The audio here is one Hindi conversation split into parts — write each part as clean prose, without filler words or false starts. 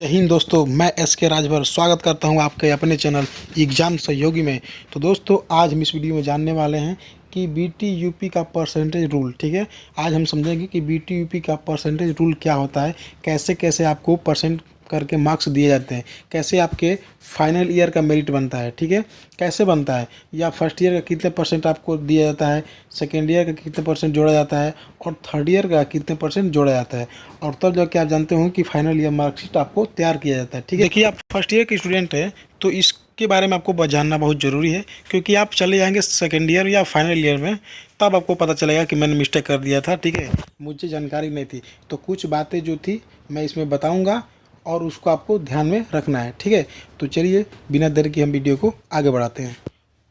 जय हिंद दोस्तों, मैं एस के राजभर स्वागत करता हूं आपके अपने चैनल एग्ज़ाम सहयोगी में। तो दोस्तों, आज हम इस वीडियो में जानने वाले हैं कि बीटी यूपी का परसेंटेज रूल। ठीक है, आज हम समझेंगे कि बीटी यूपी का परसेंटेज रूल क्या होता है, कैसे कैसे आपको परसेंट करके मार्क्स दिए जाते हैं, कैसे आपके फाइनल ईयर का मेरिट बनता है। ठीक है, कैसे बनता है, या फर्स्ट ईयर का कितने परसेंट आपको दिया जाता है, सेकेंड ईयर का कितने परसेंट जोड़ा जाता है, और थर्ड ईयर का कितने परसेंट जोड़ा जाता है, और तब जाके आप जानते हो कि फाइनल ईयर मार्कशीट आपको तैयार किया जाता है। ठीक है, देखिए, आप फर्स्ट ईयर के स्टूडेंट हैं तो इसके बारे में आपको जानना बहुत ज़रूरी है, क्योंकि आप चले जाएंगे सेकेंड ईयर या फाइनल ईयर में, तब आपको पता चलेगा कि मैंने मिस्टेक कर दिया था। ठीक है, मुझे जानकारी नहीं थी, तो कुछ बातें जो थी मैं इसमें बताऊंगा और उसको आपको ध्यान में रखना है। ठीक है, तो चलिए बिना देर के हम वीडियो को आगे बढ़ाते हैं।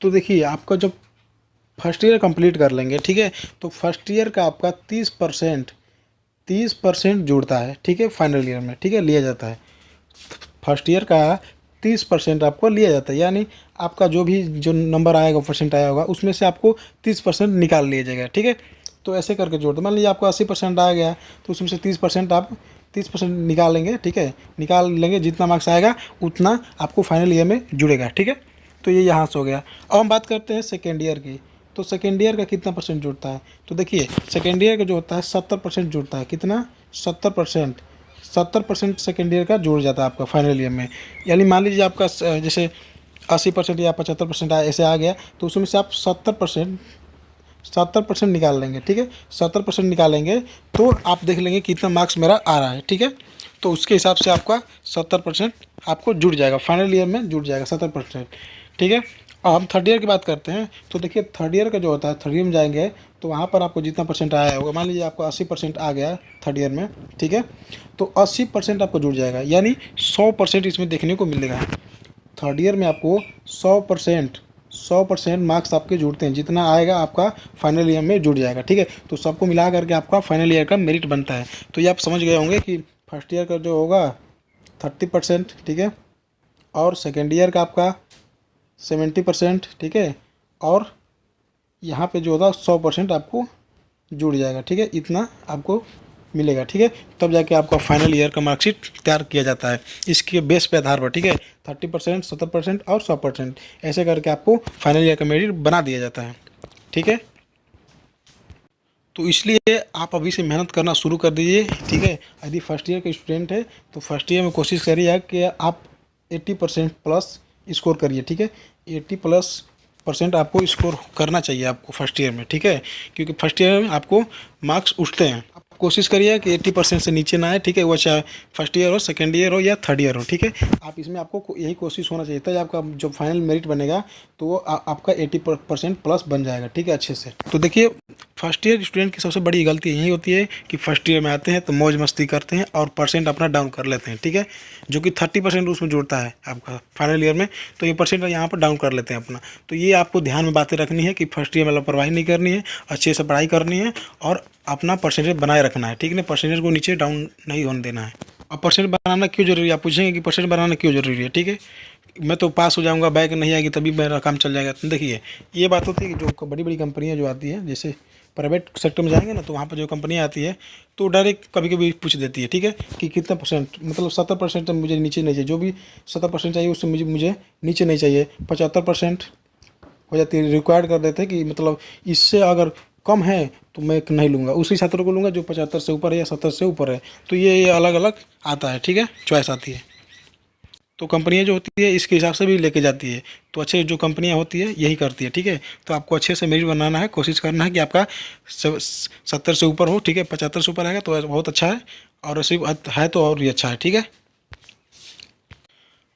तो देखिए, आपका जब फर्स्ट ईयर कंप्लीट कर लेंगे, ठीक है, तो फर्स्ट ईयर का आपका 30% जुड़ता है। ठीक है, फाइनल ईयर में, ठीक है, लिया जाता है। फर्स्ट ईयर का 30% आपको लिया जाता है, यानी आपका जो नंबर आएगा, परसेंट आया होगा, उसमें से आपको 30% निकाल लिया जाएगा। ठीक है, तो ऐसे करके जोड़ दो। मान लीजिए आपको 80% आ गया, तो उसमें से 30% आप 30% निकालेंगे। ठीक है, निकाल लेंगे, जितना मार्क्स आएगा उतना आपको फाइनल ईयर में जुड़ेगा। ठीक है, तो ये यहाँ से हो गया। अब हम बात करते हैं सेकेंड ईयर की। तो सेकेंड ईयर का कितना परसेंट जुड़ता है, तो देखिए, सेकेंड ईयर का जो होता है 70% जुड़ता है। कितना? 70%। 70% सेकेंड ईयर का जुड़ जाता है आपका फाइनल ईयर में। यानी मान लीजिए आपका जैसे 80% या 75% ऐसे आ गया, तो उसमें से आप 70% निकाल लेंगे। ठीक है, 70% निकालेंगे तो आप देख लेंगे कितना मार्क्स मेरा आ रहा है। ठीक है, तो उसके हिसाब से आपका 70% आपको जुड़ जाएगा, फाइनल ईयर में जुड़ जाएगा 70%। ठीक है, अब हम थर्ड ईयर की बात करते हैं। तो देखिए, थर्ड ईयर का जो होता है, थर्ड ईयर में जाएंगे तो वहाँ पर आपको जितना परसेंट आया होगा, मान लीजिए आपको 80% आ गया थर्ड ईयर में। ठीक है, तो 80% आपको जुड़ जाएगा, यानी 100% इसमें देखने को मिलेगा। थर्ड ईयर में आपको 100% मार्क्स आपके जुड़ते हैं, जितना आएगा आपका फाइनल ईयर में जुड़ जाएगा। ठीक है, तो सबको मिला करके आपका फाइनल ईयर का मेरिट बनता है। तो ये आप समझ गए होंगे कि फर्स्ट ईयर का जो होगा 30%, ठीक है, और सेकेंड ईयर का आपका 70%, ठीक है, और यहाँ पे जो होगा 100% आपको जुड़ जाएगा। ठीक है, इतना आपको मिलेगा। ठीक है, तब जाके आपका फाइनल ईयर का मार्कशीट तैयार किया जाता है, इसके बेस पे आधार पर। ठीक है, 30%, 70% और 100%, ऐसे करके आपको फाइनल ईयर का मेरिट बना दिया जाता है। ठीक है, तो इसलिए आप अभी से मेहनत करना शुरू कर दीजिए। ठीक है, यदि फर्स्ट ईयर के स्टूडेंट है तो फर्स्ट ईयर में कोशिश करिए कि आप 80% प्लस स्कोर करिए। ठीक है, 80+ % आपको स्कोर करना चाहिए आपको फर्स्ट ईयर में। ठीक है, क्योंकि फर्स्ट ईयर में आपको मार्क्स उठते हैं। आप कोशिश करिए कि 80% से नीचे ना आए। ठीक है, वो चाहे फर्स्ट ईयर हो, सेकेंड ईयर हो या थर्ड ईयर हो। ठीक है, आप इसमें आपको यही कोशिश होना चाहिए, तब आपका जो फाइनल मेरिट बनेगा तो वो आपका 80% प्लस बन जाएगा। ठीक है, अच्छे से। तो देखिए, फर्स्ट ईयर स्टूडेंट की सबसे बड़ी गलती यही होती है कि फर्स्ट ईयर में आते हैं तो मौज मस्ती करते हैं और परसेंट अपना डाउन कर लेते हैं। ठीक है, जो कि 30% उसमें जुड़ता है आपका फाइनल ईयर में, तो ये परसेंट यहाँ पर डाउन कर लेते हैं अपना। तो ये आपको ध्यान में बातें रखनी है कि फर्स्ट ईयर में लापरवाही नहीं करनी है, अच्छे से पढ़ाई करनी है और अपना परसेंटेज बनाए रखना है। ठीक है ना, परसेंटेज को नीचे डाउन नहीं होने देना है। अब परसेंट बनाना क्यों जरूरी है, आप पूछेंगे कि परसेंट बनाना क्यों जरूरी है। ठीक है, मैं तो पास हो जाऊंगा, बैक नहीं आएगी तभी मेरा काम चल जाएगा। तो देखिए, ये बात होती है कि जो बड़ी बड़ी कंपनियां जो आती है, जैसे प्राइवेट सेक्टर में जाएंगे ना, तो वहाँ पर जो कंपनियाँ आती है तो डायरेक्ट कभी कभी पूछ देती है। ठीक है, कि कितना परसेंट, मतलब 70% मुझे नीचे नहीं चाहिए, जो भी 70% चाहिए उससे मुझे नीचे नहीं चाहिए। 75% हो जाती है, रिक्वायर्ड कर देते हैं कि मतलब इससे अगर कम है तो मैं नहीं लूँगा, उसी छात्रों को लूँगा जो 75 से ऊपर है या 70 से ऊपर है। तो ये अलग अलग आता है। ठीक है, चॉइस आती है। तो कंपनियां जो होती है इसके हिसाब से भी लेके जाती है। तो अच्छे जो कंपनियां होती है यही करती है। ठीक है, तो आपको अच्छे से मेरिट बनाना है, कोशिश करना है कि आपका 70 से ऊपर हो। ठीक है, 75 से ऊपर आएगा तो बहुत अच्छा है, और सिर्फ है तो और भी अच्छा है। ठीक है,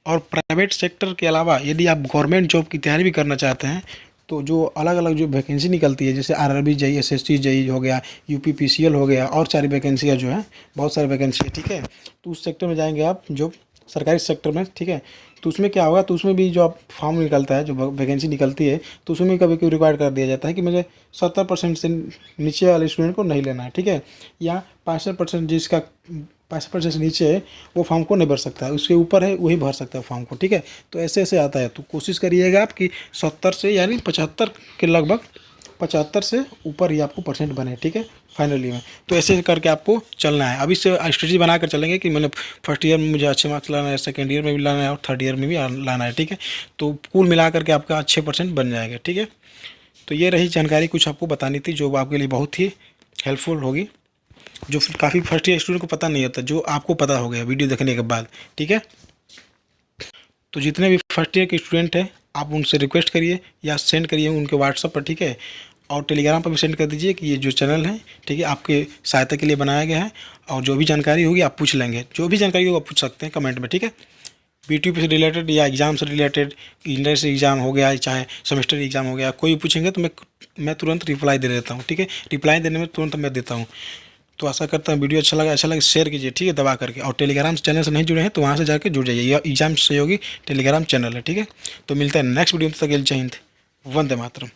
और प्राइवेट सेक्टर के अलावा यदि आप गवर्नमेंट जॉब की तैयारी भी करना चाहते हैं तो जो अलग अलग जो वैकेंसी निकलती है, जैसे आरआरबी जेई, एसएससी जेई हो गया, यूपी पीसीएल हो गया, और सारी वैकेंसियाँ जो है, बहुत सारी वैकेंसी है। ठीक है, तो उस सेक्टर में जाएंगे आप, जो सरकारी सेक्टर में। ठीक है, तो उसमें क्या होगा, तो उसमें भी जो आप फॉर्म निकलता है, जो वैकेंसी निकलती है, तो उसमें भी कभी कभी रिक्वायर कर दिया जाता है कि मुझे 70% से नीचे वाले स्टूडेंट को नहीं लेना है। ठीक है, या 65%, जिसका 65% से नीचे है वो फॉर्म को नहीं भर सकता है, उसके ऊपर है वही भर सकता है फॉर्म को। ठीक है, तो ऐसे ऐसे आता है। तो कोशिश करिएगा आप कि 70 से यानी 75 के लगभग 75 से ऊपर ही आपको परसेंट बने, ठीक है, फाइनल ईयर में। तो ऐसे करके आपको चलना है। अभी से स्ट्रेटजी बना कर चलेंगे कि मतलब फर्स्ट ईयर में मुझे अच्छे मार्क्स लाना है, सेकेंड ईयर में भी लाना है और थर्ड ईयर में भी लाना है, ठीक है। तो कुल मिला करके आपका अच्छे परसेंट बन जाएगा, ठीक है। तो ये रही जानकारी, कुछ आपको बतानी थी जो आपके लिए बहुत ही हेल्पफुल होगी, जो फिर काफ़ी फर्स्ट ईयर स्टूडेंट को पता नहीं होता, जो आपको पता हो गया वीडियो देखने के बाद, ठीक है। तो जितने भी फर्स्ट ईयर के स्टूडेंट हैं आप उनसे रिक्वेस्ट करिए या सेंड करिए उनके व्हाट्सअप पर, ठीक है, और टेलीग्राम पर भी सेंड कर दीजिए कि ये जो चैनल है, ठीक है, आपके सहायता के लिए बनाया गया है। और जो भी जानकारी होगी आप पूछ लेंगे, जो भी जानकारी होगी आप पूछ सकते हैं कमेंट में, ठीक है। बीटीयू से रिलेटेड या एग्ज़ाम से रिलेटेड, इंट्रेंस एग्ज़ाम हो गया चाहे सेमेस्टर एग्ज़ाम हो गया, कोई पूछेंगे तो मैं तुरंत रिप्लाई दे देता हूँ, ठीक है। रिप्लाई देने में तुरंत मैं देता हूँ। तो आशा करता हूँ वीडियो अच्छा लगे शेयर कीजिए, ठीक है, दबा करके। और टेलीग्राम चैनल से नहीं जुड़े हैं तो वहाँ से जाकर जुड़ जाइए, यह एग्जाम सहयोगी टेलीग्राम चैनल है, ठीक है। तो मिलता है नेक्स्ट वीडियो में, तब तक के लिए जय हिंद, वंदे मातरम।